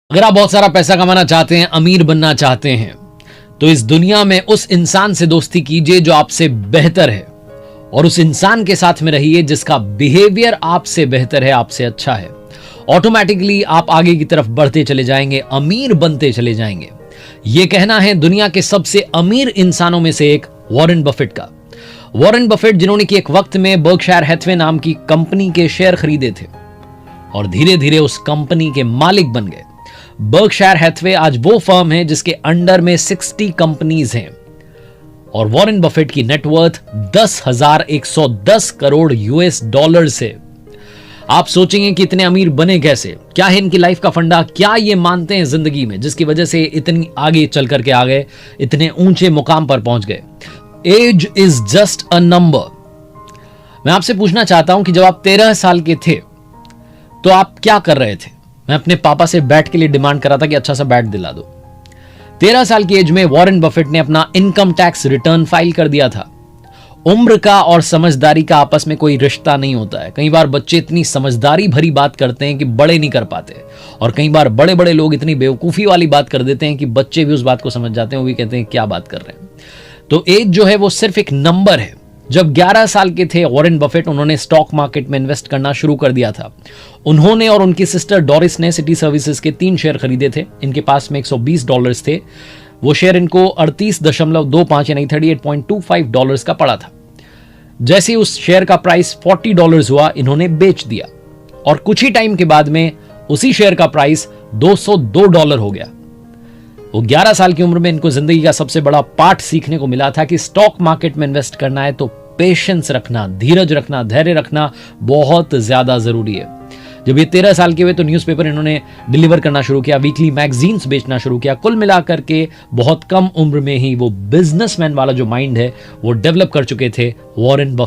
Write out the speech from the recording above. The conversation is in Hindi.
अगर आप बहुत सारा पैसा कमाना चाहते हैं, अमीर बनना चाहते हैं, तो इस दुनिया में उस इंसान से दोस्ती कीजिए जो आपसे बेहतर है, और उस इंसान के साथ में रहिए जिसका बिहेवियर आपसे बेहतर है, आपसे अच्छा है। ऑटोमेटिकली आप आगे की तरफ बढ़ते चले जाएंगे, अमीर बनते चले जाएंगे। यह कहना है दुनिया के सबसे अमीर इंसानों में से एक वॉरेन बफेट का। वॉरेन बफेट जिन्होंने कि एक वक्त में बर्कशायर हैथवे नाम की कंपनी के शेयर खरीदे थे और धीरे धीरे उस कंपनी के मालिक बन गए। बर्कशायर हैथवे आज वो फर्म है जिसके अंडर में 60 कंपनीज हैं और वॉरेन बफेट की नेटवर्थ 10,110 करोड़ यूएस डॉलर से। आप सोचेंगे कि इतने अमीर बने कैसे, क्या है इनकी लाइफ का फंडा, क्या ये मानते हैं जिंदगी में जिसकी वजह से इतनी आगे चल करके आ गए, इतने ऊंचे मुकाम पर पहुंच गए। Age is just a number. मैं आपसे पूछना चाहता हूं कि जब आप 13 साल के थे तो आप क्या कर रहे थे? मैं अपने पापा से बैट के लिए डिमांड कर रहा था कि अच्छा सा बैट दिला दो। 13 साल की एज में वॉरेन बफेट ने अपना इनकम टैक्स रिटर्न फाइल कर दिया था। उम्र का और समझदारी का आपस में कोई रिश्ता नहीं होता है। कई बार बच्चे इतनी समझदारी भरी बात करते हैं कि बड़े नहीं कर पाते, और कई बार बड़े बड़े लोग इतनी बेवकूफी वाली बात कर देते हैं कि बच्चे भी उस बात को समझ जाते हैं, वो भी कहते हैं क्या बात कर रहे हैं। तो एज जो है वो सिर्फ एक नंबर है। जब 11 साल के थे वॉरेन बफेट, उन्होंने स्टॉक मार्केट में इन्वेस्ट करना शुरू कर दिया था। उन्होंने और उनकी सिस्टर डोरिस ने सिटी सर्विसेज के 3 शेयर खरीदे थे। इनके पास में $120 थे। वो शेयर इनको 38.25 यानी $38.25 का पड़ा था। जैसे उस शेयर का प्राइस $40 हुआ, इन्होंने बेच दिया और कुछ ही टाइम के बाद में उसी शेयर का प्राइस $202 हो गया। वो 11 साल की उम्र में इनको जिंदगी का सबसे बड़ा पाठ सीखने को मिला था कि स्टॉक मार्केट में इन्वेस्ट करना है तो पेशेंस रखना, धीरज रखना, धैर्य रखना बहुत ज्यादा जरूरी है। जब ये 13 साल के हुए तो न्यूज़पेपर इन्होंने डिलीवर करना शुरू किया, वीकली मैगजीन्स बेचना शुरू किया। कुल मिलाकर के बहुत कम उम्र में ही वो बिजनेसमैन वाला जो माइंड है वो डेवलप कर चुके थे वॉरेन बफेट।